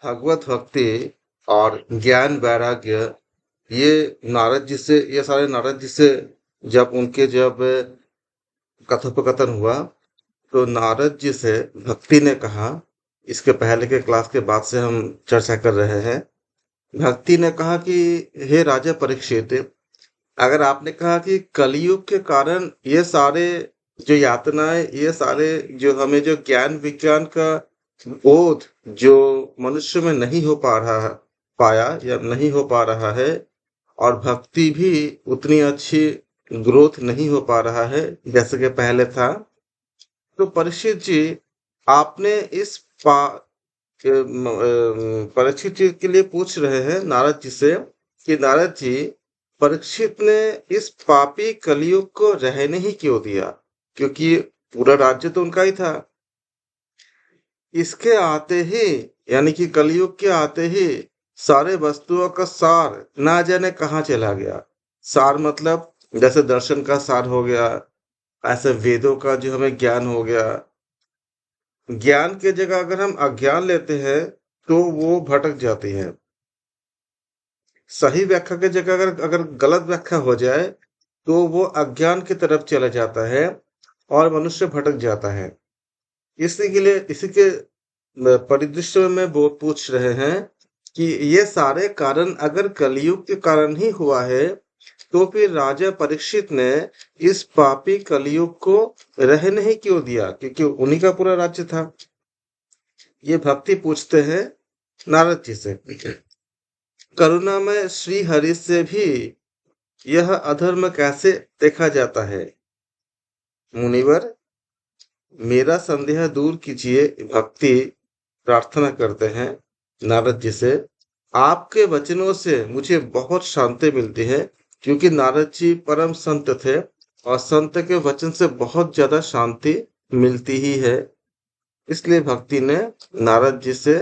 भगवत भक्ति और ज्ञान वैराग्य, ये ये सारे नारद जी से जब कथोपकथन हुआ, तो नारद जी से भक्ति ने कहा, इसके पहले के क्लास के बाद से हम चर्चा कर रहे हैं। भक्ति ने कहा कि हे राजा परीक्षित, अगर आपने कहा कि कलयुग के कारण ये सारे जो यातनाएं, ये सारे जो हमें जो ज्ञान विज्ञान का बोध जो मनुष्य में नहीं हो पा रहा पाया या नहीं हो पा रहा है, और भक्ति भी उतनी अच्छी ग्रोथ नहीं हो पा रहा है जैसे कि पहले था। तो परीक्षित जी, आपने इस पा परीक्षित जी के लिए पूछ रहे हैं नारद जी से कि नारद जी, परीक्षित ने इस पापी कलयुग को रहने ही क्यों दिया, क्योंकि पूरा राज्य तो उनका ही था। इसके आते ही, यानी कि कलयुग के आते ही, सारे वस्तुओं का सार ना जाने कहाँ चला गया। सार मतलब जैसे दर्शन का सार हो गया, ऐसे वेदों का जो हमें ज्ञान हो गया। ज्ञान की जगह अगर हम अज्ञान लेते हैं तो वो भटक जाती है। सही व्याख्या की जगह अगर अगर गलत व्याख्या हो जाए तो वो अज्ञान की तरफ चला जाता है और मनुष्य भटक जाता है। इसी के परिदृश्य में वो पूछ रहे हैं कि ये सारे कारण अगर कलयुग के कारण ही हुआ है, तो फिर राजा परीक्षित ने इस पापी कलयुग को रहने ही क्यों दिया, क्योंकि उन्हीं का पूरा राज्य था। ये भक्ति पूछते हैं नारद जी से। करुणामय श्री हरि से भी यह अधर्म कैसे देखा जाता है? मुनिवर, मेरा संदेह दूर कीजिए। भक्ति प्रार्थना करते हैं नारद जी से। आपके वचनों से मुझे बहुत शांति मिलती है, क्योंकि नारद जी परम संत थे और संत के वचन से बहुत ज्यादा शांति मिलती ही है। इसलिए भक्ति ने नारद जी से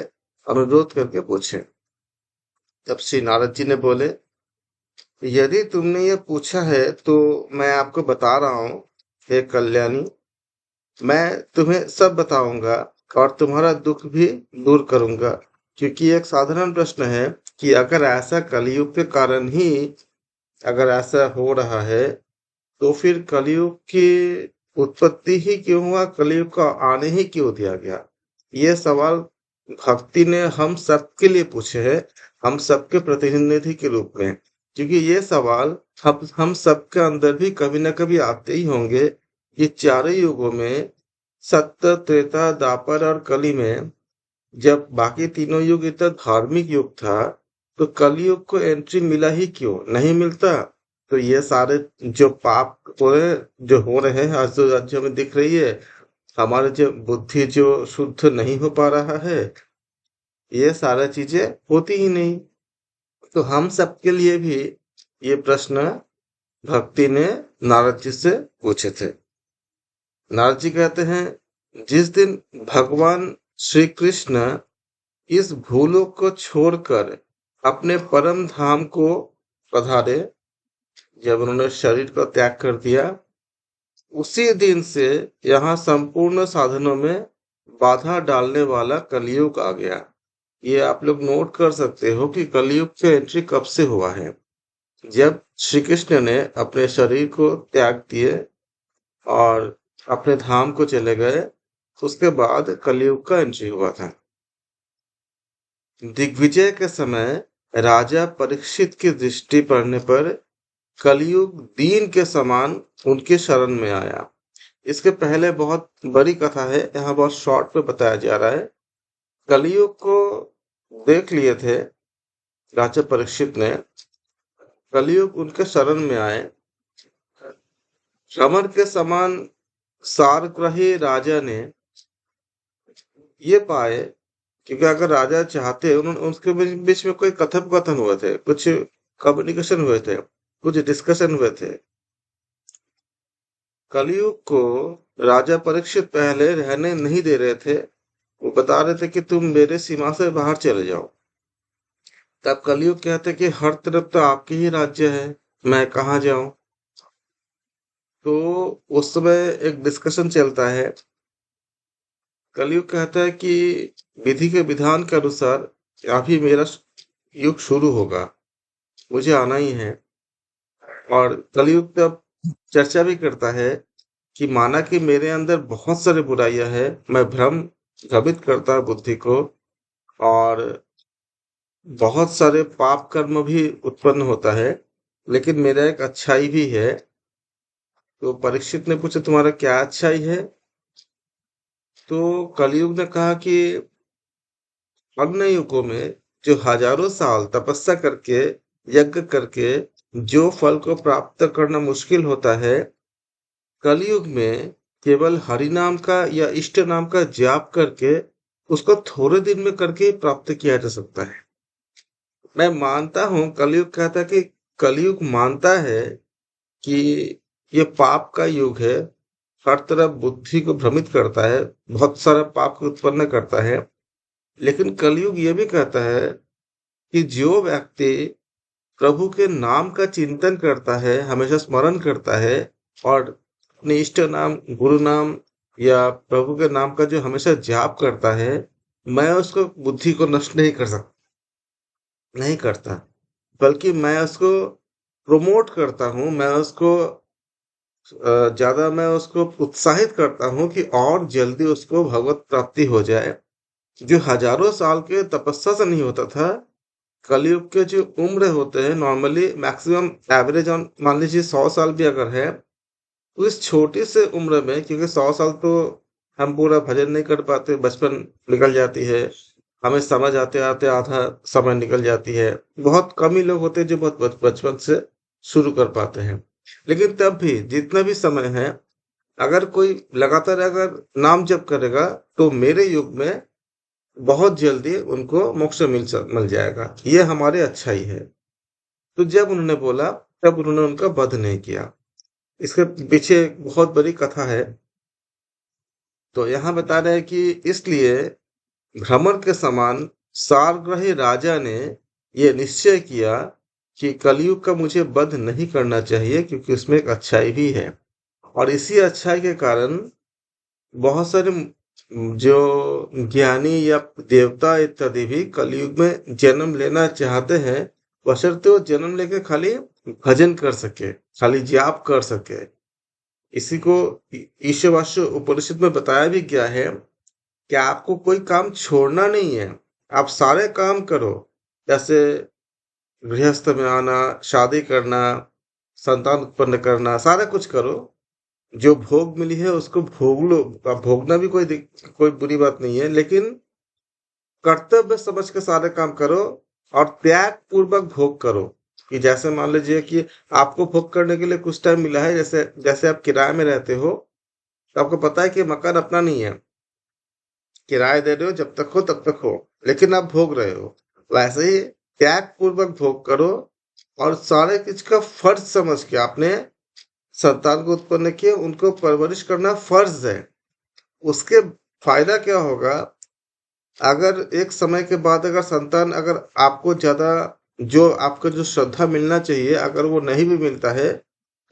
अनुरोध करके पूछे। तब श्री नारद जी ने बोले, यदि तुमने ये पूछा है तो मैं आपको बता रहा हूँ। हे कल्याणी, मैं तुम्हें सब बताऊंगा और तुम्हारा दुख भी दूर करूंगा, क्योंकि एक साधारण प्रश्न है कि अगर ऐसा कलयुग के कारण ही अगर ऐसा हो रहा है, तो फिर कलयुग की उत्पत्ति ही क्यों हुआ, कलयुग का आने ही क्यों दिया गया? ये सवाल भक्ति ने हम सबके लिए पूछे हैं, हम सबके प्रतिनिधि के रूप में, क्योंकि ये सवाल हम सबके अंदर भी कभी ना कभी आते ही होंगे। ये चारों युगों में, सत्य, त्रेता, द्वापर और कली में, जब बाकी तीनों युग इतना धार्मिक युग था, तो कलयुग को एंट्री मिला ही क्यों, नहीं मिलता। तो ये सारे जो पाप हो रहे जो हो रहे हैं, आज जो राज्य में दिख रही है, हमारे जो बुद्धि जो शुद्ध नहीं हो पा रहा है, ये सारा चीजें होती ही नहीं। तो हम सबके लिए भी ये प्रश्न भक्ति ने नारद जी से पूछे थे। नारद जी कहते हैं, जिस दिन भगवान श्री कृष्ण इस भूलोक को छोड़कर अपने परम धाम को पधारे, जब उन्होंने शरीर का त्याग कर दिया, उसी दिन से यहाँ संपूर्ण साधनों में बाधा डालने वाला कलयुग आ गया। ये आप लोग नोट कर सकते हो कि कलयुग की एंट्री कब से हुआ है। जब श्री कृष्ण ने अपने शरीर को त्याग दिए और अपने धाम को चले गए, उसके बाद कलयुग का एंट्री हुआ था। दिग्विजय के समय राजा परीक्षित की दृष्टि पड़ने पर कलयुग दीन के समान उनके शरण में आया। इसके पहले बहुत बड़ी कथा है, यहाँ बहुत शॉर्ट में बताया जा रहा है। कलयुग को देख लिए थे राजा परीक्षित ने, कलयुग उनके शरण में आए। कमर के समान सारग्राही राजा ने ये पाए, क्योंकि अगर राजा चाहते, उन्होंने उसके बीच में कोई कथन हुए थे, कुछ कम्युनिकेशन हुए थे, कुछ डिस्कशन हुए थे। कलयुग को राजा परीक्षित पहले रहने नहीं दे रहे थे, वो बता रहे थे कि तुम मेरे सीमा से बाहर चले जाओ। तब कलयुग कहते कि हर तरफ तो आपके ही राज्य है, मैं कहाँ जाऊं। तो उस समय एक डिस्कशन चलता है। कलयुग कहता है कि विधि के विधान के अनुसार अभी मेरा युग शुरू होगा, मुझे आना ही है। और कलयुग तब चर्चा भी करता है कि माना कि मेरे अंदर बहुत सारी बुराइयां हैं, मैं भ्रमित करता है बुद्धि को, और बहुत सारे पाप कर्म भी उत्पन्न होता है, लेकिन मेरा एक अच्छाई भी है। तो परीक्षित ने पूछा, तुम्हारा क्या अच्छाई है? तो कलयुग ने कहा कि अन्य युगों में जो हजारों साल तपस्या करके, यज्ञ करके जो फल को प्राप्त करना मुश्किल होता है, कलयुग में केवल हरि नाम का या इष्ट नाम का जाप करके उसको थोड़े दिन में करके ही प्राप्त किया जा सकता है। मैं मानता हूं, कलयुग कहता है कि कलयुग मानता है कि ये पाप का युग है, हर तरफ बुद्धि को भ्रमित करता है, बहुत सारा पाप को उत्पन्न करता है। लेकिन कलयुग ये भी कहता है कि जो व्यक्ति प्रभु के नाम का चिंतन करता है, हमेशा स्मरण करता है, और अपने इष्ट नाम, गुरु नाम या प्रभु के नाम का जो हमेशा जाप करता है, मैं उसको बुद्धि को नष्ट नहीं कर सकता, नहीं करता, बल्कि मैं उसको प्रमोट करता हूँ, मैं उसको ज्यादा मैं उसको उत्साहित करता हूँ कि और जल्दी उसको भगवत प्राप्ति हो जाए, जो हजारों साल के तपस्या से नहीं होता था। कलयुग के जो उम्र होते हैं नॉर्मली मैक्सिमम एवरेज ऑन मान लीजिए 100 साल भी अगर है, तो इस छोटी से उम्र में, क्योंकि 100 साल तो हम पूरा भजन नहीं कर पाते, बचपन निकल जाती है, हमें समझ आते आते आधा समय निकल जाती है। बहुत कम ही लोग होते हैं जो बहुत बचपन से शुरू कर पाते हैं। लेकिन तब भी जितना भी समय है, अगर कोई लगातार अगर नाम जप करेगा, तो मेरे युग में बहुत जल्दी उनको मोक्ष मिल जाएगा, ये हमारे अच्छाई है। तो जब उन्होंने बोला, तब उन्होंने उनका वध नहीं किया। इसके पीछे एक बहुत बड़ी कथा है। तो यहाँ बता रहे हैं कि इसलिए भ्रमर के समान सारग्राही राजा ने ये निश्चय किया कि कलयुग का मुझे वध नहीं करना चाहिए, क्योंकि उसमें एक अच्छाई भी है। और इसी अच्छाई के कारण बहुत सारे जो ज्ञानी या देवता इत्यादि भी कलयुग में जन्म लेना चाहते हैं, बशर्ते वो जन्म लेके खाली भजन कर सके, खाली जाप कर सके। इसी को ईशावास्य उपनिषद में बताया भी गया है कि आपको कोई काम छोड़ना नहीं है, आप सारे काम करो। जैसे गृहस्थ में आना, शादी करना, संतान उत्पन्न करना, सारा कुछ करो। जो भोग मिली है उसको भोग लो। अब भोगना भी कोई बुरी बात नहीं है, लेकिन कर्तव्य समझ के सारे काम करो, और त्याग पूर्वक भोग करो। कि जैसे मान लीजिए कि आपको भोग करने के लिए कुछ टाइम मिला है, जैसे जैसे आप किराए में रहते हो, तो आपको पता है कि मकान अपना नहीं है, किराए दे रहे हो, जब तक हो तब तक हो, लेकिन आप भोग रहे हो। वैसे ही त्याग पूर्वक भोग करो, और सारे चीज का फर्ज समझ के आपने संतान को उत्पन्न किए, उनको परवरिश करना फर्ज है। उसके फायदा क्या होगा? अगर एक समय के बाद अगर संतान, अगर आपको ज्यादा जो आपको जो श्रद्धा मिलना चाहिए, अगर वो नहीं भी मिलता है,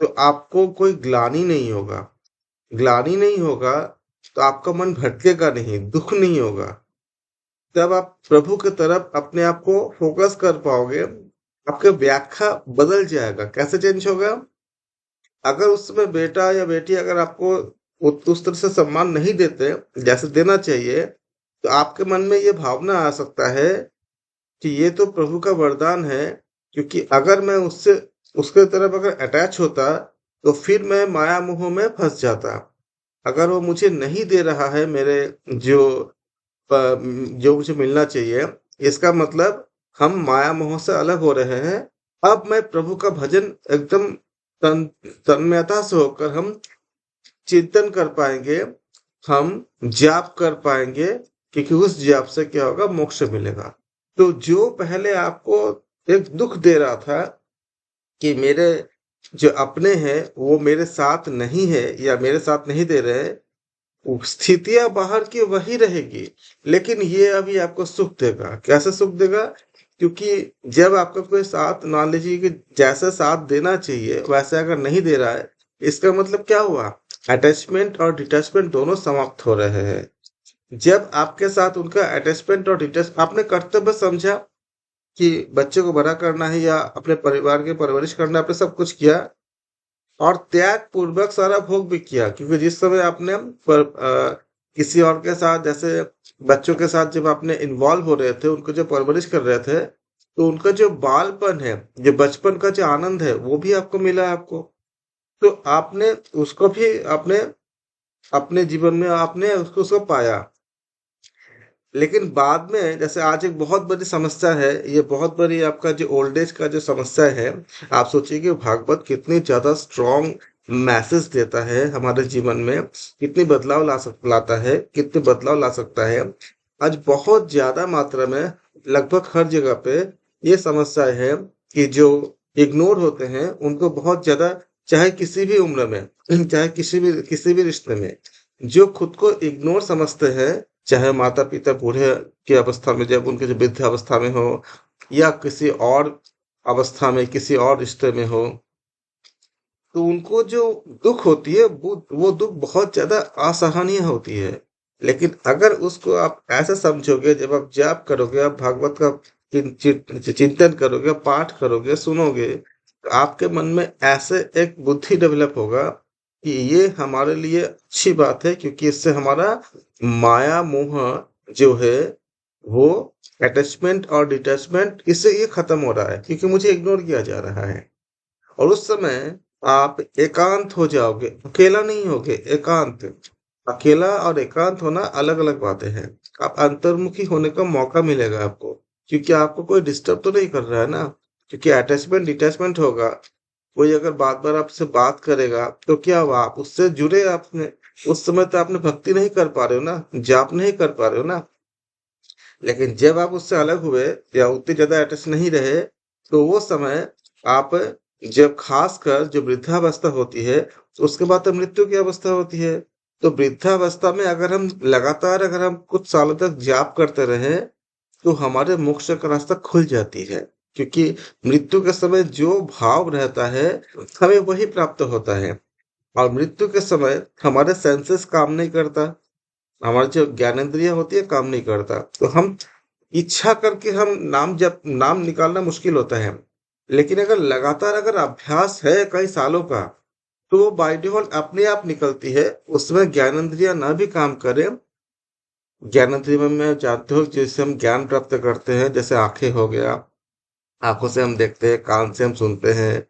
तो आपको कोई ग्लानि नहीं होगा। ग्लानि नहीं होगा तो आपका मन भटकेगा नहीं, दुख नहीं होगा। तब आप प्रभु की तरफ अपने आप को फोकस कर पाओगे। आपका व्याख्या बदल जाएगा। कैसे चेंज होगा? अगर उस समय बेटा या बेटी अगर आपको उस तरह से सम्मान नहीं देते जैसे देना चाहिए, तो आपके मन में ये भावना आ सकता है कि ये तो प्रभु का वरदान है, क्योंकि अगर मैं उससे उसके तरफ अगर अटैच होता, तो फिर मैं माया मोह में फंस जाता। अगर वो मुझे नहीं दे रहा है मेरे जो जो मुझे मिलना चाहिए, इसका मतलब हम माया मोह से अलग हो रहे हैं। अब मैं प्रभु का भजन एकदम तन तन्मयता से होकर हम चिंतन कर पाएंगे, हम जाप कर पाएंगे, क्योंकि उस जाप से क्या होगा? मोक्ष मिलेगा। तो जो पहले आपको एक दुख दे रहा था कि मेरे जो अपने हैं वो मेरे साथ नहीं है या मेरे साथ नहीं दे रहे, स्थितियां बाहर की वही रहेगी, लेकिन ये अभी आपको सुख देगा। कैसे सुख देगा? क्योंकि जब आपका कोई साथ, मान लीजिए कि जैसे साथ देना चाहिए वैसे अगर नहीं दे रहा है, इसका मतलब क्या हुआ? अटैचमेंट और डिटैचमेंट दोनों समाप्त हो रहे हैं। जब आपके साथ उनका अटैचमेंट और डिटेच आपने कर्तव्य समझा कि बच्चे को बड़ा करना है या अपने परिवार की परवरिश करना है, आपने सब कुछ किया और त्याग पूर्वक सारा भोग भी किया, क्योंकि जिस समय आपने किसी और के साथ जैसे बच्चों के साथ जब आपने इन्वॉल्व हो रहे थे, उनको जब परवरिश कर रहे थे, तो उनका जो बालपन है, जो बचपन का जो आनंद है, वो भी आपको मिला आपको। तो आपने उसको भी आपने अपने जीवन में आपने उसको पाया। लेकिन बाद में जैसे आज एक बहुत बड़ी समस्या है, ये बहुत बड़ी आपका जो ओल्ड एज का जो समस्या है, आप सोचिए कि भागवत कितनी ज्यादा स्ट्रॉन्ग मैसेज देता है हमारे जीवन में, कितनी बदलाव लाता है, कितने बदलाव ला सकता है। आज बहुत ज्यादा मात्रा में लगभग हर जगह पे ये समस्या है कि जो इग्नोर होते हैं उनको बहुत ज्यादा, चाहे किसी भी उम्र में, चाहे किसी भी रिश्ते में, जो खुद को इग्नोर समझते हैं, चाहे माता पिता बूढ़े की अवस्था में, जब उनके जो वृद्ध अवस्था में हो या किसी और अवस्था में किसी और रिश्ते में हो, तो उनको जो दुख होती है वो दुख बहुत ज्यादा असहनीय होती है। लेकिन अगर उसको आप ऐसा समझोगे, जब आप जाप करोगे, आप भागवत का चिंतन करोगे, पाठ करोगे, सुनोगे, तो आपके मन में ऐसे एक बुद्धि डेवलप होगा कि ये हमारे लिए अच्छी बात है, क्योंकि इससे हमारा माया मोह जो है, वो अटैचमेंट और डिटैचमेंट, इससे ये खत्म हो रहा है, क्योंकि मुझे इग्नोर किया जा रहा है। और उस समय आप एकांत हो जाओगे, अकेला नहीं होगे, एकांत। अकेला और एकांत होना अलग अलग बातें हैं। आप अंतर्मुखी होने का मौका मिलेगा आपको, क्योंकि आपको कोई डिस्टर्ब तो नहीं कर रहा है ना। क्योंकि अटैचमेंट डिटैचमेंट होगा, कोई अगर बार बार आपसे बात करेगा तो क्या हुआ, आप उससे जुड़े, आपने उस समय तो आपने भक्ति नहीं कर पा रहे हो ना, जाप नहीं कर पा रहे हो ना। लेकिन जब आप उससे अलग हुए या उतने ज्यादा अटैच नहीं रहे, तो वो समय आप, जब खासकर जो वृद्धावस्था होती है, तो उसके बाद तो मृत्यु की अवस्था होती है। तो वृद्धावस्था में अगर हम लगातार, अगर हम कुछ सालों तक जाप करते रहे, तो हमारे मोक्ष का रास्ता खुल जाती है। क्योंकि मृत्यु के समय जो भाव रहता है, हमें वही प्राप्त होता है। और मृत्यु के समय हमारे सेंसेस काम नहीं करता, हमारी जो ज्ञानेंद्रिय होती है काम नहीं करता, तो हम इच्छा करके हम नाम निकालना मुश्किल होता है। लेकिन अगर लगातार अगर अभ्यास है कई सालों का, तो वो बाय डिफॉल्ट अपने आप निकलती है, उसमें ज्ञानेंद्रिय ना भी काम करे। ज्ञानेंद्रिय में जानते हो, जैसे हम ज्ञान प्राप्त करते हैं, जैसे आंखें हो गया, आंखों से हम देखते हैं, कान से हम सुनते हैं,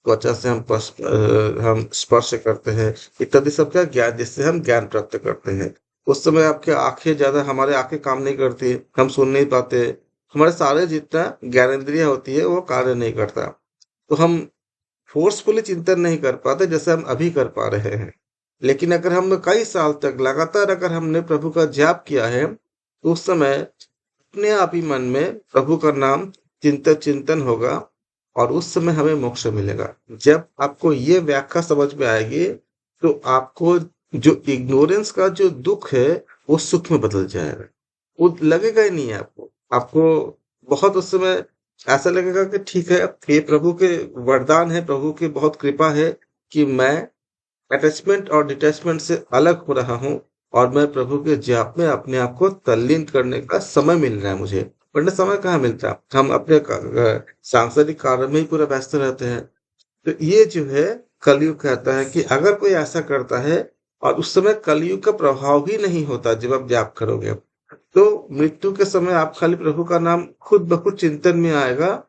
त्वचा से हम स्पर्श करते हैं, इत्यादि सब का ज्ञान, जिससे हम ज्ञान प्राप्त करते हैं। उस समय आपके आंखें ज्यादा, हमारे आंखें काम नहीं करती, हम सुन नहीं पाते, हमारे सारे जितना ज्ञानेंद्रिय होती है वो कार्य नहीं करता, तो हम फोर्सफुली चिंतन नहीं कर पाते जैसे हम अभी कर पा रहे हैं। लेकिन अगर हम कई साल तक लगातार अगर हमने प्रभु का जाप किया है, तो उस समय अपने आप ही मन में प्रभु का नाम चिंतन होगा, और उस समय हमें मोक्ष मिलेगा। जब आपको ये व्याख्या समझ में आएगी, तो आपको जो इग्नोरेंस का जो दुख है, वो सुख में बदल जाएगा। वो लगेगा ही नहीं है आपको। आपको बहुत उस समय ऐसा लगेगा कि ठीक है, ये प्रभु के वरदान है, प्रभु की बहुत कृपा है कि मैं अटैचमेंट और डिटैचमेंट से अलग हो रहा हूँ, और मैं प्रभु के जाप में अपने आप को तल्लीन करने का समय मिल रहा है मुझे। वरना समय कहाँ मिलता है, हम अपने सांसारिक कार्य में ही पूरा व्यस्त रहते हैं। तो ये जो है, कलयुग कहता है कि अगर कोई ऐसा करता है, और उस समय कलयुग का प्रभाव भी नहीं होता जब आप जाप करोगे, तो मृत्यु के समय आप खाली प्रभु का नाम खुद ब खुद चिंतन में आएगा,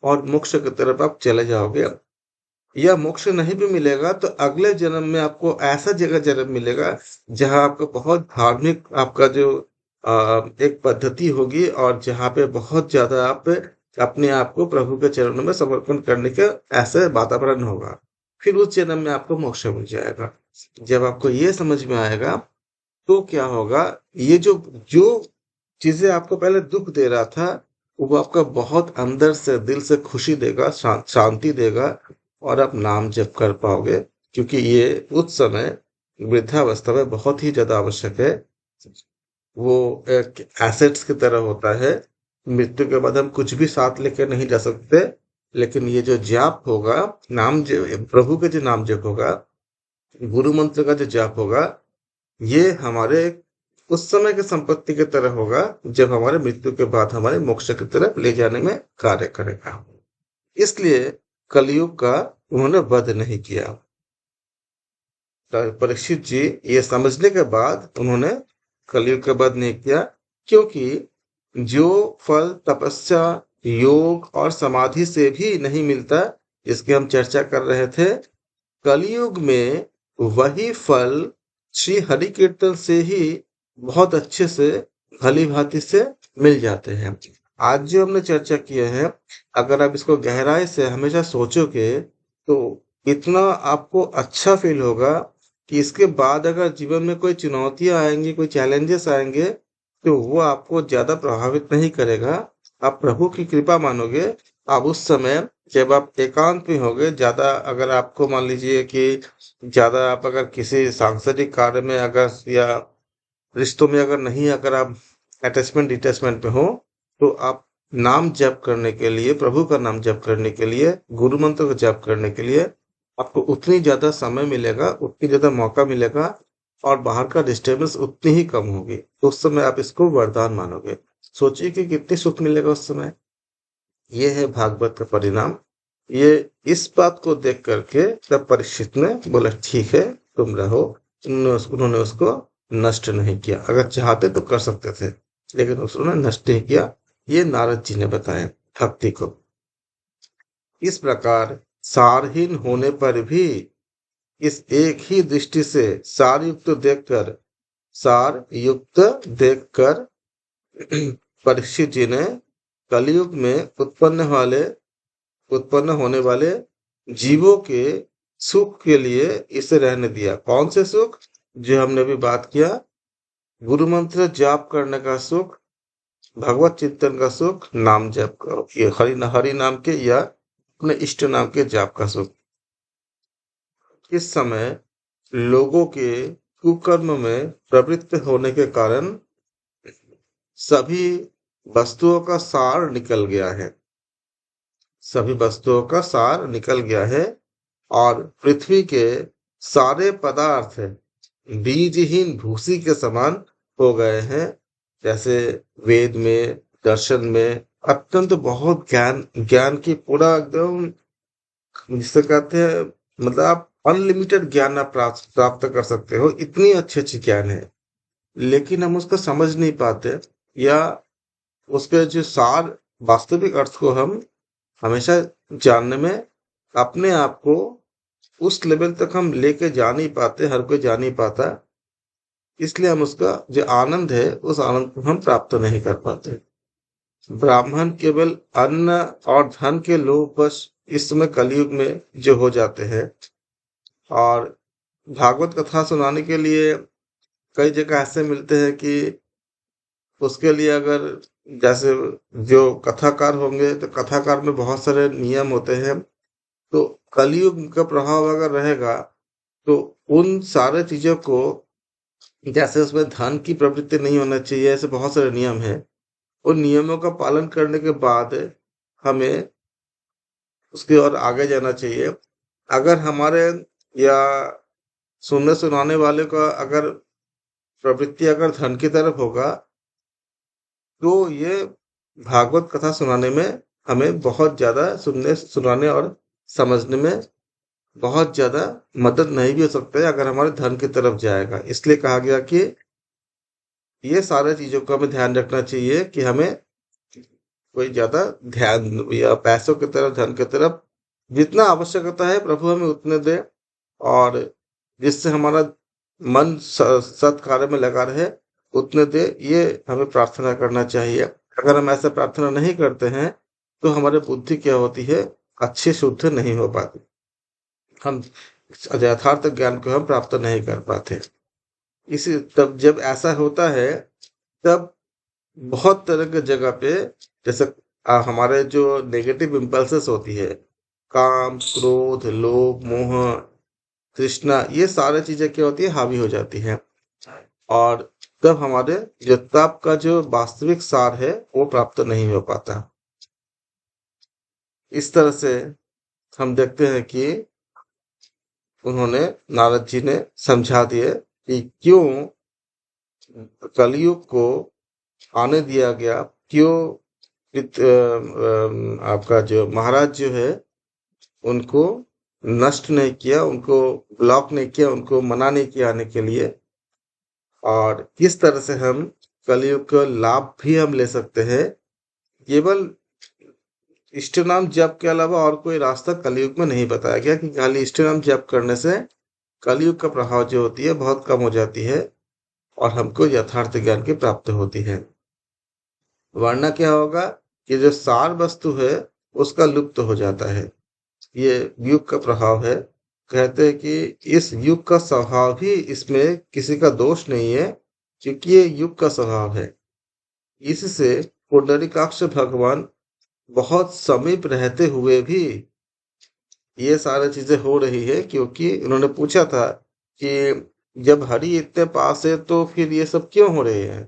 और मोक्ष की तरफ आप चले जाओगे। या मोक्ष नहीं भी मिलेगा, तो अगले जन्म में आपको ऐसा जगह जन्म मिलेगा, जहां आपको बहुत धार्मिक आपका जो एक पद्धति होगी, और जहां पे बहुत ज्यादा आप अपने आप को प्रभु के चरणों में समर्पण करने का ऐसे वातावरण होगा। फिर उस जन्म में आपको मोक्ष मिल जाएगा। जब आपको ये समझ में आएगा, तो क्या होगा, ये जो जो चीजें आपको पहले दुख दे रहा था, वो आपका बहुत अंदर से, दिल से खुशी देगा, शांति देगा, और आप नाम जप कर पाओगे। क्योंकि ये उस समय वृद्धावस्था में बहुत ही ज्यादा आवश्यक है। वो एक एसेट्स की तरह होता है। मृत्यु के बाद हम कुछ भी साथ लेकर नहीं जा सकते, लेकिन ये जो जाप होगा, नाम प्रभु का जो नाम जप होगा, गुरु मंत्र का जो जाप होगा, ये हमारे उस समय की संपत्ति की तरह होगा जब हमारे मृत्यु के बाद हमारे मोक्ष की तरफ ले जाने में कार्य करेगा। इसलिए कलयुग का उन्होंने वध नहीं किया। परीक्षित जी ये समझने के बाद उन्होंने कलयुग का वध नहीं किया, क्योंकि जो फल तपस्या, योग और समाधि से भी नहीं मिलता, जिसकी हम चर्चा कर रहे थे, कलयुग में वही फल श्री हरि कीर्तन से ही बहुत अच्छे से, भली भांति से मिल जाते हैं। आज जो हमने चर्चा किया है, अगर आप इसको गहराई से हमेशा सोचोगे तो इतना आपको अच्छा फील होगा कि इसके बाद अगर जीवन में कोई चुनौतियां आएंगी, कोई चैलेंजेस आएंगे, तो वो आपको ज्यादा प्रभावित नहीं करेगा। आप प्रभु की कृपा मानोगे। आप उस समय जब आप एकांत में होगे, ज्यादा अगर आपको मान लीजिए कि ज्यादा आप अगर किसी सांसारिक कार्य में अगर या रिश्तों में अगर नहीं, अगर आप अटैचमेंट डिटैचमेंट पे हो, तो आप नाम जप करने के लिए, प्रभु का नाम जप करने के लिए, गुरु मंत्र का जप करने के लिए आपको उतनी ज्यादा समय मिलेगा, उतनी ज्यादा मौका मिलेगा, और बाहर का डिस्टर्बेंस उतनी ही कम होगी। तो उस समय आप इसको वरदान मानोगे। सोचिए कि कितनी सुख मिलेगा उस समय। ये है भागवत का परिणाम। ये इस बात को देख करके तब परीक्षित ने बोला ठीक है तुम रहो। उन्होंने उसको नष्ट नहीं किया। अगर चाहते तो कर सकते थे, लेकिन उन्होंने नष्ट नहीं किया। ये नारद जी ने बताया भक्ति को। इस प्रकार सारहीन होने पर भी इस एक ही दृष्टि से सार युक्त देखकर परीक्षित जी ने कलयुग में उत्पन्न होने वाले जीवों के सुख के लिए इसे रहने दिया। कौन से सुख? जो हमने भी बात किया, गुरु मंत्र जाप करने का सुख, भगवत चिंतन का सुख, नाम जप का, ये हरि नाम के या अपने इष्ट नाम के जाप का सुख। इस समय लोगों के कुकर्म में प्रवृत्त होने के कारण सभी वस्तुओं का सार निकल गया है। सभी वस्तुओं का सार निकल गया है और पृथ्वी के सारे पदार्थ बीजहीन भूसी के समान हो गए हैं। जैसे वेद में, दर्शन में अत्यंत बहुत ज्ञान ज्ञान की पूरा एकदम, जिसे कहते हैं, मतलब आप अनलिमिटेड ज्ञान आप प्राप्त कर सकते हो, इतनी अच्छी अच्छी ज्ञान है, लेकिन हम उसको समझ नहीं पाते, या उसके जो सार, वास्तविक अर्थ को हम हमेशा जानने में अपने आप को उस लेवल तक हम लेके जा नहीं पाते, हर कोई जा नहीं पाता। इसलिए हम उसका जो आनंद है, उस आनंद को हम प्राप्त नहीं कर पाते। ब्राह्मण केवल अन्न और धन के लोभ बस इस समय कलयुग में जो हो जाते हैं, और भागवत कथा सुनाने के लिए कई जगह ऐसे मिलते हैं कि उसके लिए अगर, जैसे जो कथाकार होंगे तो कथाकार में बहुत सारे नियम होते हैं, तो कलयुग का प्रभाव अगर रहेगा तो उन सारे चीजों को, जैसे उसमें धन की प्रवृत्ति नहीं होना चाहिए, ऐसे बहुत सारे नियम हैं। उन नियमों का पालन करने के बाद हमें उसके और आगे जाना चाहिए। अगर हमारे या सुनने सुनाने वाले का अगर प्रवृत्ति अगर धन की तरफ होगा, तो ये भागवत कथा सुनाने में हमें बहुत ज्यादा सुनने सुनाने और समझने में बहुत ज्यादा मदद नहीं भी हो सकता है, अगर हमारे धन की तरफ जाएगा। इसलिए कहा गया कि ये सारे चीजों का हमें ध्यान रखना चाहिए कि हमें कोई ज्यादा ध्यान या पैसों की तरफ, धन की तरफ, जितना आवश्यकता है प्रभु हमें उतने दे, और जिससे हमारा मन सत् कार्य में लगा रहे उतने दे, ये हमें प्रार्थना करना चाहिए। अगर हम ऐसा प्रार्थना नहीं करते हैं तो हमारी बुद्धि क्या होती है, अच्छी शुद्ध नहीं हो पाती, हम यथार्थ ज्ञान को हम प्राप्त नहीं कर पाते। इसी तब जब ऐसा होता है, तब बहुत तरह के जगह पे, जैसे हमारे जो नेगेटिव इम्पल्सेस होती है, काम, क्रोध, लोभ, मोह, तृष्णा, ये सारी चीजें क्या होती है, हावी हो जाती हैं, और तब हमारे जो तप का जो वास्तविक सार है वो प्राप्त नहीं हो पाता। इस तरह से हम देखते हैं कि उन्होंने, नारद जी ने समझा दिए कि क्यों कलयुग को आने दिया गया, क्यों आपका जो महाराज जो है उनको नष्ट नहीं किया, उनको ब्लॉक नहीं किया, उनको मना नहीं किया आने के लिए, और किस तरह से हम कलयुग का लाभ भी हम ले सकते हैं। केवल इष्ट नाम जप के अलावा और कोई रास्ता कलयुग में नहीं बताया गया कि खाली इष्ट नाम जप करने से कलयुग का प्रभाव जो होती है बहुत कम हो जाती है और हमको यथार्थ ज्ञान की प्राप्ति होती है। वरना क्या होगा कि जो सार वस्तु है उसका लुप्त हो जाता है। ये युग का प्रभाव है। कहते हैं कि इस युग का स्वभाव ही, इसमें किसी का दोष नहीं है, क्योंकि ये युग का स्वभाव है। इससे पुंडरीकाक्ष भगवान बहुत समीप रहते हुए भी ये सारी चीजें हो रही है, क्योंकि उन्होंने पूछा था कि जब हरि इतने पास है तो फिर ये सब क्यों हो रहे हैं।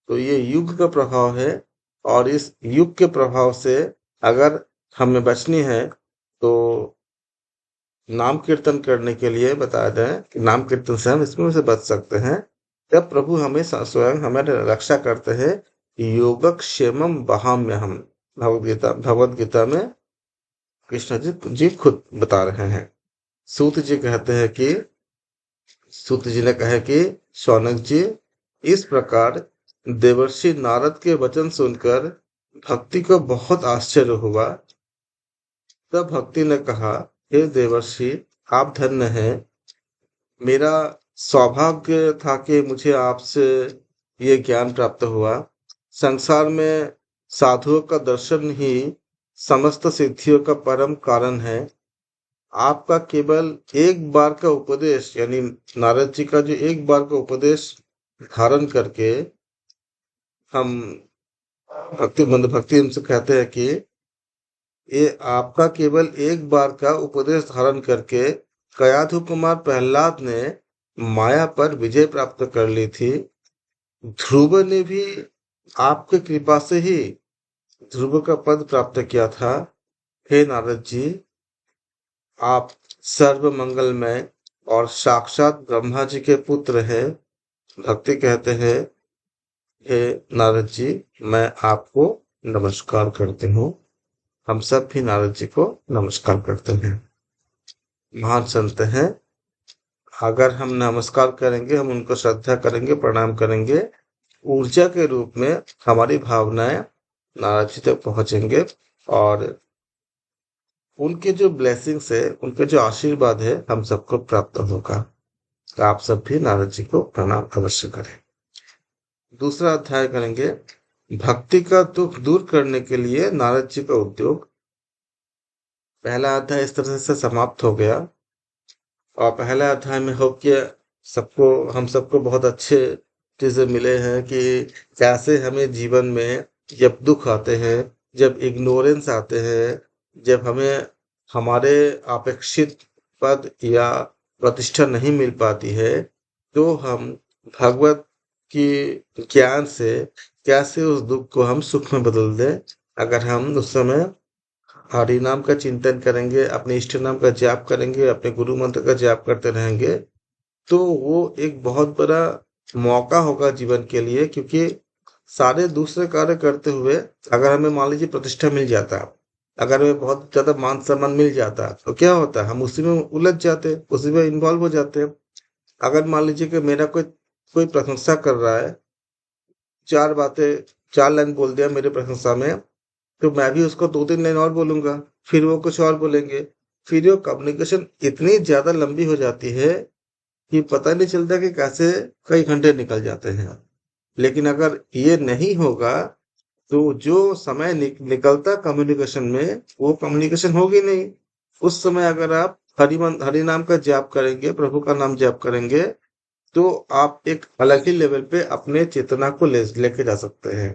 तो ये युग का प्रभाव है, और इस युग के प्रभाव से अगर हमें बचनी है तो नाम कीर्तन करने के लिए बताया दें कि नाम कीर्तन से हम इसमें से बच सकते हैं। जब प्रभु हमें स्वयं हमें रक्षा करते हैं। योगक्षेमम वहाम्यहम, भगवत गीता में कृष्ण जी खुद बता रहे हैं। सूत जी कहते हैं कि सूत जी ने कहा कि शौनक जी, इस प्रकार देवर्षि नारद के वचन सुनकर भक्ति को बहुत आश्चर्य हुआ। तब भक्ति ने कहा, हे देवर्षि, आप धन्य हैं। मेरा सौभाग्य था कि मुझे आपसे ये ज्ञान प्राप्त हुआ। संसार में साधुओं का दर्शन ही समस्त सिद्धियों का परम कारण है। आपका केवल एक बार का उपदेश, यानी नारद जी का जो एक बार का उपदेश धारण करके हम भक्ति हमसे कहते हैं कि ये आपका केवल एक बार का उपदेश धारण करके कयाधु कुमार प्रहलाद ने माया पर विजय प्राप्त कर ली थी। ध्रुव ने भी आपके कृपा से ही ध्रुव का पद प्राप्त किया था। हे नारद जी, आप सर्व मंगलमय और साक्षात ब्रह्मा जी के पुत्र हैं। भक्ति कहते हैं, हे नारद जी, मैं आपको नमस्कार करते हूँ। हम सब भी नारद जी को नमस्कार करते हैं। महान संत हैं। अगर हम नमस्कार करेंगे, हम उनको श्रद्धा करेंगे, प्रणाम करेंगे, ऊर्जा के रूप में हमारी भावनाएं नारद जी तक पहुंचेंगे, और उनके जो ब्लेसिंग्स है, उनके जो आशीर्वाद है, हम सबको प्राप्त होगा। तो आप सब भी नारद जी को प्रणाम अवश्य करें। दूसरा अध्याय करेंगे, भक्ति का दुख दूर करने के लिए नारद जी का उद्योग। पहला अध्याय इस तरह से समाप्त हो गया, और पहला अध्याय में हो कि सबको हम सबको बहुत अच्छे चीजें मिले हैं कि कैसे हमें जीवन में जब दुख आते हैं, जब इग्नोरेंस आते हैं, जब हमें हमारे अपेक्षित पद या प्रतिष्ठा नहीं मिल पाती है, तो हम भगवत की ज्ञान से कैसे उस दुख को हम सुख में बदल दें। अगर हम उस समय हरि नाम का चिंतन करेंगे, अपने इष्ट नाम का जाप करेंगे, अपने गुरु मंत्र का जाप करते रहेंगे, तो वो एक बहुत बड़ा मौका होगा जीवन के लिए। क्योंकि सारे दूसरे कार्य करते हुए अगर हमें मान लीजिए प्रतिष्ठा मिल जाता, अगर हमें बहुत ज्यादा मान सम्मान मिल जाता, तो क्या होता है, हम उसी में उलझ जाते, उसी में इन्वॉल्व हो जाते हैं। अगर मान लीजिए कि मेरा कोई कोई प्रशंसा कर रहा है, चार बातें, चार लाइन बोल दिया मेरे प्रशंसा में, तो मैं भी उसको दो तीन लाइन और बोलूंगा, फिर वो कुछ और बोलेंगे, फिर वो कम्युनिकेशन इतनी ज्यादा लंबी हो जाती है कि पता नहीं चलता कि कैसे कई घंटे निकल जाते हैं। लेकिन अगर ये नहीं होगा तो जो समय निकलता कम्युनिकेशन में, वो कम्युनिकेशन होगी नहीं। उस समय अगर आप हरि नाम का जाप करेंगे, प्रभु का नाम जाप करेंगे, तो आप एक अलग ही लेवल पे अपने चेतना को लेके जा सकते हैं।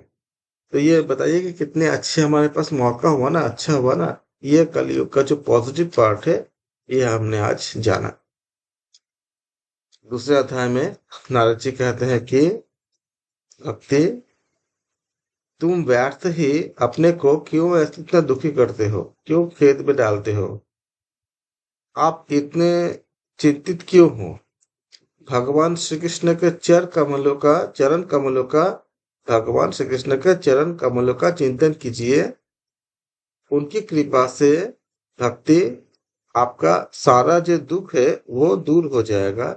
तो ये बताइए कि कितने अच्छे हमारे पास मौका हुआ ना, अच्छा हुआ ना। ये कलयुग का जो पॉजिटिव पार्ट है, ये हमने आज जाना। दूसरे अध्याय में नारद जी कहते हैं कि भक्ति, तुम व्यर्थ ही अपने को क्यों ऐसे इतना दुखी करते हो, क्यों खेद में डालते हो, आप इतने चिंतित क्यों हो। भगवान श्री कृष्ण के भगवान श्री कृष्ण के चरण कमलों का चिंतन कीजिए। उनकी कृपा से भक्ति आपका सारा जो दुख है वो दूर हो जाएगा।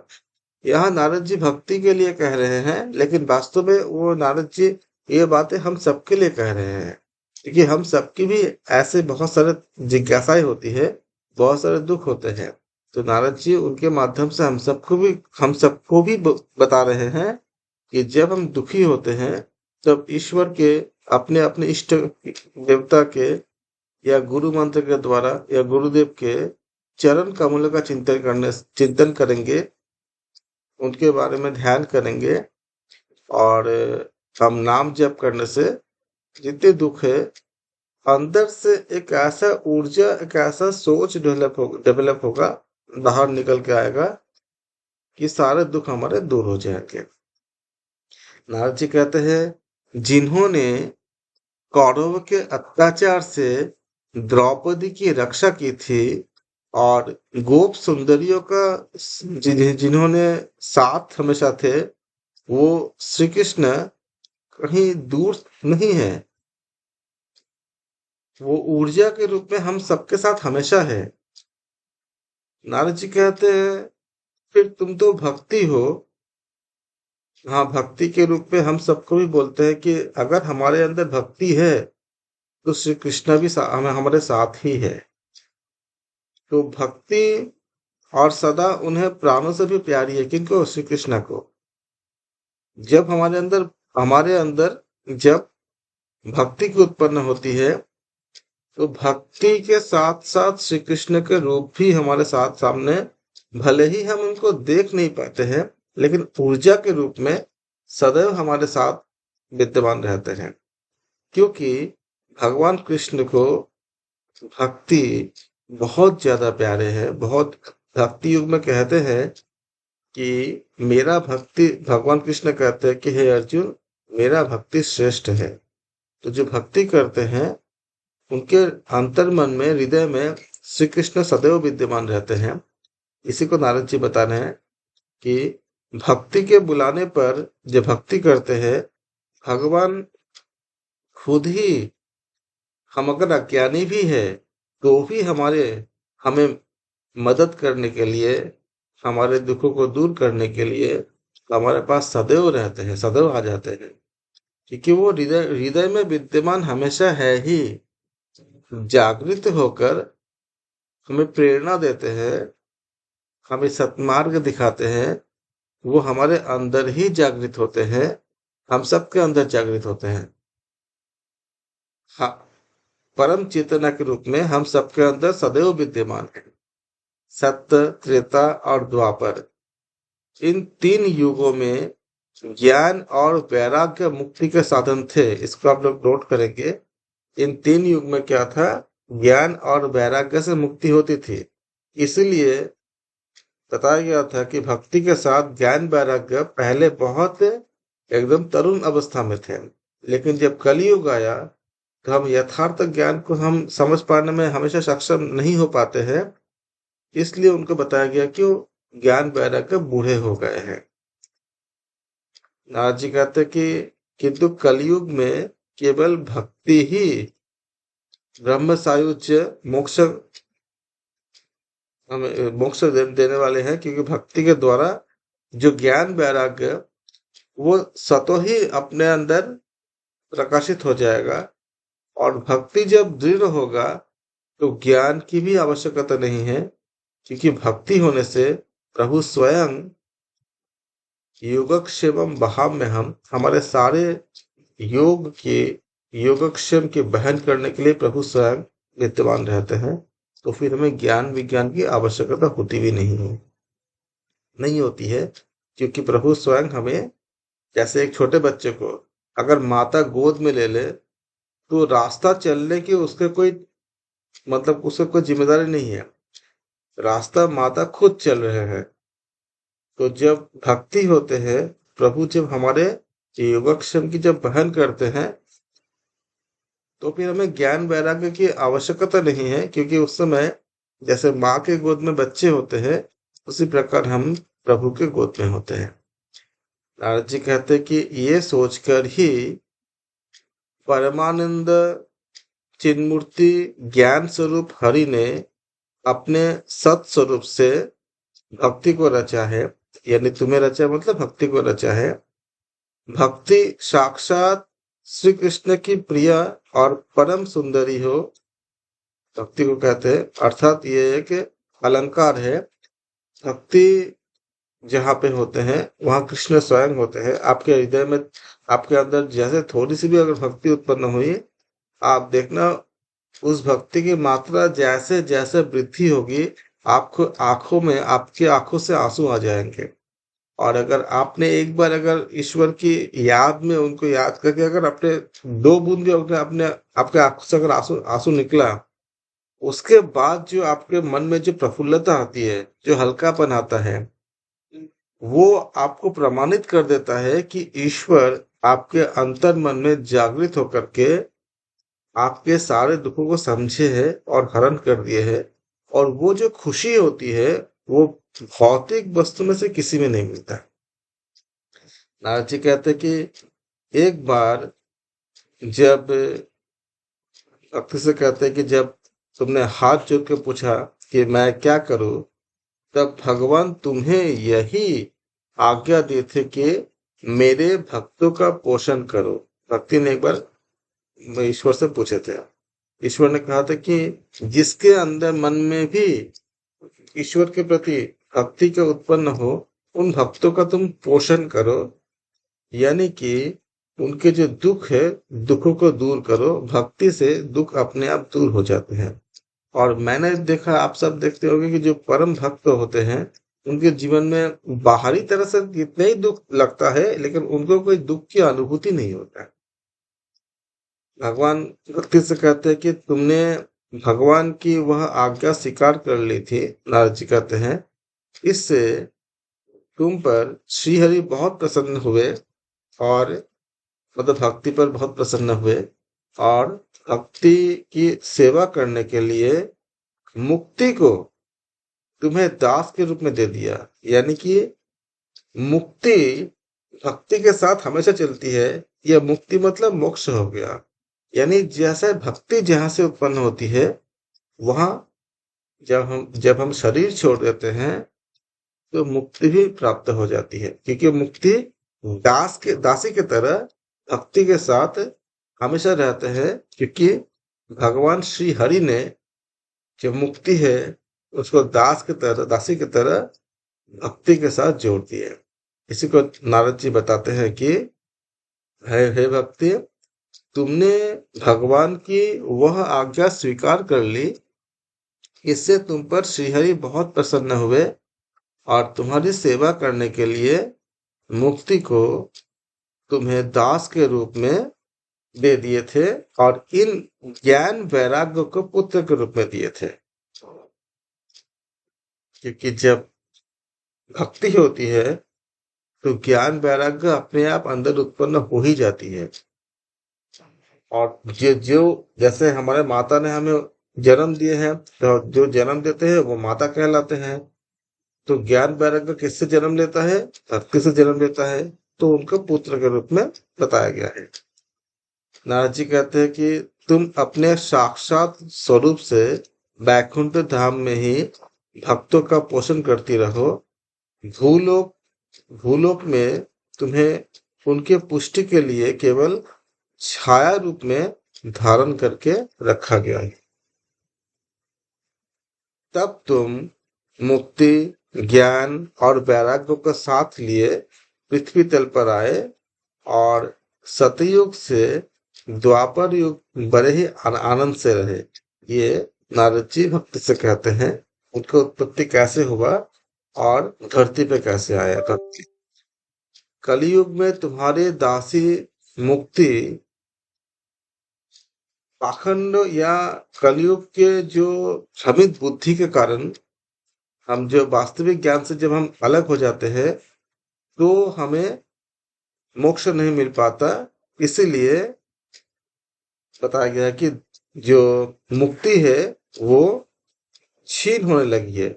यहाँ नारद जी भक्ति के लिए कह रहे हैं, लेकिन वास्तव में वो नारद जी ये बातें हम सबके लिए कह रहे हैं, क्योंकि हम सबकी भी ऐसे बहुत सारे जिज्ञासाएं होती है, बहुत सारे दुख होते हैं। तो नारद जी उनके माध्यम से हम सबको भी बता रहे हैं कि जब हम दुखी होते हैं तब ईश्वर के अपने अपने इष्ट देवता के या गुरु मंत्र के द्वारा या गुरुदेव के चरण कमलों का चिंतन करेंगे, उनके बारे में ध्यान करेंगे, और हम नाम जप करने से जितने दुख है अंदर से एक ऐसा ऊर्जा, एक ऐसा सोच डेवलप होगा, बाहर निकल के आएगा कि सारे दुख हमारे दूर हो जाएंगे। नारद जी कहते हैं, जिन्होंने कौरव के अत्याचार से द्रौपदी की रक्षा की थी और गोप सुंदरियों का जिन्होंने साथ हमेशा थे, वो श्री कृष्ण कहीं दूर नहीं है, वो ऊर्जा के रूप में हम सबके साथ हमेशा है। नारद जी कहते हैं, फिर तुम तो भक्ति हो। हाँ, भक्ति के रूप में हम सबको भी बोलते हैं कि अगर हमारे अंदर भक्ति है तो श्री कृष्ण भी हमारे साथ ही है। तो भक्ति और सदा उन्हें प्राणों से भी प्यारी है, किनको? श्री कृष्ण को। जब हमारे अंदर जब भक्ति की उत्पन्न होती है तो भक्ति के साथ साथ श्री कृष्ण के रूप भी हमारे साथ सामने, भले ही हम उनको देख नहीं पाते हैं, लेकिन ऊर्जा के रूप में सदैव हमारे साथ विद्यमान रहते हैं। क्योंकि भगवान कृष्ण को भक्ति बहुत ज्यादा प्यारे है। बहुत भक्ति युग में कहते हैं कि मेरा भक्ति, भगवान कृष्ण कहते हैं कि हे अर्जुन, मेरा भक्ति श्रेष्ठ है। तो जो भक्ति करते हैं उनके अंतर मन में, हृदय में श्री कृष्ण सदैव विद्यमान रहते हैं। इसी को नारद जी बता रहे हैं कि भक्ति के बुलाने पर जो भक्ति करते हैं, भगवान खुद ही, हम अगर अज्ञानी भी है तो भी हमें मदद करने के लिए, हमारे दुखों को दूर करने के लिए हमारे पास सदैव रहते हैं, सदैव आ जाते हैं, क्योंकि वो हृदय हृदय में विद्यमान हमेशा है ही। जागृत होकर हमें प्रेरणा देते हैं, हमें सत्मार्ग दिखाते हैं। वो हमारे अंदर ही जागृत होते हैं, हम सबके अंदर जागृत होते हैं। हाँ, परम चेतना के रूप में हम सबके अंदर सदैव विद्यमान है। सत्य, त्रेता और द्वापर, इन 3 युगों में ज्ञान और वैराग्य मुक्ति के साधन थे। इसको आप लोग नोट करेंगे। इन 3 युग में क्या था? ज्ञान और वैराग्य से मुक्ति होती थी। इसलिए बताया गया था कि भक्ति के साथ ज्ञान वैराग्य पहले बहुत एकदम तरुण अवस्था में थे, लेकिन जब कलयुग आया तो हम यथार्थ ज्ञान को हम समझ पाने में हमेशा सक्षम नहीं हो पाते हैं। इसलिए उनको बताया गया कि वो ज्ञान वैराग्य बूढ़े हो गए हैं। नारद जी कहते हैं कि किंतु कलयुग में केवल भक्ति ही ब्रह्म सायुज्य मोक्ष, हमें मोक्ष देने वाले हैं, क्योंकि भक्ति के द्वारा जो ज्ञान वैराग्य वो स्वतः ही अपने अंदर प्रकाशित हो जाएगा। और भक्ति जब दृढ़ होगा तो ज्ञान की भी आवश्यकता नहीं है, क्योंकि भक्ति होने से प्रभु स्वयं योगक्षेमम बहाव में हम, हमारे सारे योगक्षेम के बहन करने के लिए प्रभु स्वयं विद्यमान रहते हैं। तो फिर हमें ज्ञान विज्ञान की आवश्यकता होती भी नहीं होती है, क्योंकि प्रभु स्वयं हमें, जैसे एक छोटे बच्चे को अगर माता गोद में ले ले तो रास्ता चलने की उसके कोई मतलब, उसका कोई जिम्मेदारी नहीं है, रास्ता माता खुद चल रहे हैं। तो जब भक्ति होते हैं, प्रभु जब हमारे योगक्षेम की जब बहन करते हैं, तो फिर हमें ज्ञान वैराग्य की आवश्यकता नहीं है, क्योंकि उस समय जैसे माँ के गोद में बच्चे होते हैं, उसी प्रकार हम प्रभु के गोद में होते हैं। नारद जी कहते हैं कि ये सोचकर ही परमानंद चिन्मूर्ति ज्ञान स्वरूप हरि ने अपने सत स्वरूप से भक्ति को रचा है। यानी तुम्हें रचा मतलब भक्ति को रचा है। भक्ति साक्षात श्री कृष्ण की प्रिय और परम सुंदरी हो, भक्ति को कहते हैं। अर्थात ये एक अलंकार है। भक्ति जहाँ पे होते हैं वहां कृष्ण स्वयं होते हैं। आपके हृदय में, आपके अंदर जैसे थोड़ी सी भी अगर भक्ति उत्पन्न हुई, आप देखना उस भक्ति की मात्रा जैसे जैसे वृद्धि होगी, आपको आंखों में, आपकी आंखों से आंसू आ जाएंगे। और अगर आपने एक बार अगर ईश्वर की याद में उनको याद करके अगर अपने दो बूंद भी अगर अपने आपके आंखों से अगर आंसू आंसू निकला, उसके बाद जो आपके मन में जो प्रफुल्लता आती है, जो हल्कापन आता है, वो आपको प्रमाणित कर देता है कि ईश्वर आपके अंतर मन में जागृत होकर के आपके सारे दुखों को समझे है और हरण कर दिए है। और वो जो खुशी होती है, वो भौतिक वस्तु में से किसी में नहीं मिलता। नारद जी कहते हैं कि एक बार जब भक्त से कहते हैं कि जब तुमने हाथ जोड़ के पूछा कि मैं क्या करूं, तब भगवान तुम्हें यही आज्ञा दी थी कि मेरे भक्तों का पोषण करो। भक्ति ने एक बार ईश्वर से पूछे थे। ईश्वर ने कहा था कि जिसके अंदर मन में भी ईश्वर के प्रति भक्ति का उत्पन्न हो, उन भक्तों का तुम पोषण करो। यानी कि उनके जो दुख है, दुखों को दूर करो। भक्ति से दुख अपने आप दूर हो जाते हैं। और मैंने देखा, आप सब देखते होंगे कि जो परम भक्त होते हैं, उनके जीवन में बाहरी तरह से कितना ही दुख लगता है, लेकिन उनको कोई दुख की अनुभूति नहीं होता है। भगवान भक्ति से कहते हैं कि तुमने भगवान की वह आज्ञा स्वीकार कर ली थी। नारद जी कहते हैं इससे तुम पर श्रीहरि बहुत प्रसन्न हुए, और मतलब भक्ति पर बहुत प्रसन्न हुए, और भक्ति की सेवा करने के लिए मुक्ति को तुम्हें दास के रूप में दे दिया। यानी कि मुक्ति भक्ति के साथ हमेशा चलती है। यह मुक्ति मतलब मोक्ष हो गया। यानी जैसे भक्ति जहां से उत्पन्न होती है, वहां जब हम शरीर छोड़ देते हैं, तो मुक्ति भी प्राप्त हो जाती है। क्योंकि मुक्ति दासी के तरह भक्ति के साथ हमेशा रहते हैं। क्योंकि भगवान श्री हरि ने जो मुक्ति है, उसको दासी की तरह भक्ति के साथ जोड़ दिया है। इसी को नारद जी बताते हैं कि हे भक्ति, तुमने भगवान की वह आज्ञा स्वीकार कर ली, इससे तुम पर श्रीहरि बहुत प्रसन्न हुए और तुम्हारी सेवा करने के लिए मुक्ति को तुम्हें दास के रूप में दे दिए थे, और इन ज्ञान वैराग्य को पुत्र के रूप में दिए थे। क्योंकि जब भक्ति होती है, तो ज्ञान वैराग्य अपने आप अंदर उत्पन्न हो ही जाती है। और जो जैसे हमारे माता ने हमें जन्म दिए हैं, तो जो जन्म देते हैं वो माता कहलाते हैं। तो ज्ञान वैराग्य किससे जन्म लेता है? भक्ति से जन्म लेता है। तो उनको पुत्र के रूप में बताया गया है। नारद जी कहते हैं कि तुम अपने साक्षात स्वरूप से वैकुंठ धाम में ही भक्तों का पोषण करती रहो। भूलोक भूलोक में तुम्हें उनके पुष्टि के लिए केवल छाया रूप में धारण करके रखा गया है। तब तुम मुक्ति, ज्ञान और वैराग्य को साथ लिए पृथ्वी तल पर आए, और सतयुग से द्वापर युग बड़े ही आनंद से रहे। ये नारद जी भक्त से कहते हैं उनका उत्पत्ति कैसे हुआ और धरती पे कैसे आया। कलयुग में तुम्हारे दासी मुक्ति पाखंड या कलयुग के जो भ्रमित बुद्धि के कारण, हम जो वास्तविक ज्ञान से जब हम अलग हो जाते हैं, तो हमें मोक्ष नहीं मिल पाता। इसीलिए बताया गया है कि जो मुक्ति है वो छीन होने लगी है।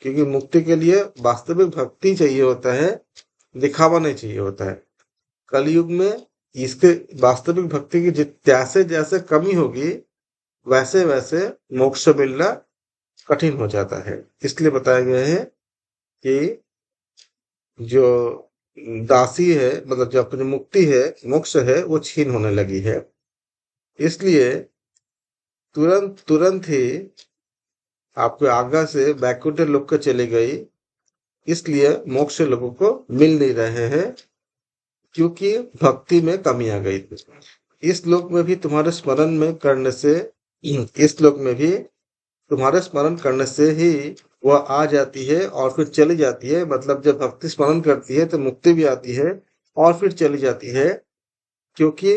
क्योंकि मुक्ति के लिए वास्तविक भक्ति चाहिए होता है, दिखावा नहीं चाहिए होता है। कलयुग में इसके वास्तविक भक्ति की जैसे जैसे कमी होगी, वैसे वैसे मोक्ष मिलना कठिन हो जाता है। इसलिए बताया गया है कि जो दासी है, मतलब जो अपनी मुक्ति है, मोक्ष है, वो छीन होने लगी है। इसलिए तुरंत तुरंत ही आपके आज्ञा से वैकुंठ लोक को चली गई। इसलिए मोक्ष लोगों को मिल नहीं रहे हैं, क्योंकि भक्ति में कमी आ गई थी। इस लोक में भी तुम्हारे स्मरण में करने से इस लोक में भी तुम्हारे स्मरण करने से ही वह आ जाती है और फिर चली जाती है। मतलब जब भक्ति स्मरण करती है तो मुक्ति भी आती है और फिर चली जाती है। क्योंकि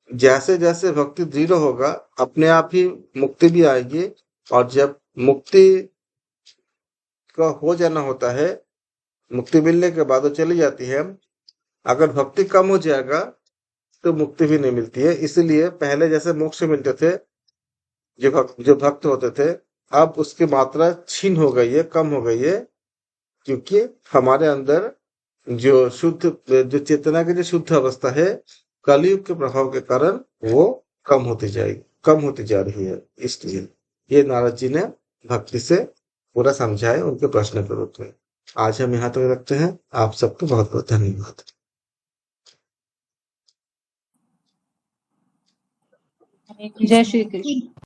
जैसे जैसे भक्ति दृढ़ होगा, अपने आप ही मुक्ति भी आएगी। और जब मुक्ति का हो जाना होता है, मुक्ति मिलने के बाद वो चली जाती है। अगर भक्ति कम हो जाएगा तो मुक्ति भी नहीं मिलती है। इसीलिए पहले जैसे मोक्ष मिलते थे, जो भक्त होते थे, अब उसकी मात्रा छीन हो गई है, कम हो गई है। क्योंकि हमारे अंदर जो चेतना की जो शुद्ध अवस्था है, कलयुग के प्रभाव के कारण वो कम होती जा रही है। इसलिए ये नारद जी ने भक्ति से पूरा समझा है उनके प्रश्न के रूप में। आज हम यहाँ तक रखते हैं। आप सबको बहुत बहुत धन्यवाद। जय श्री कृष्ण।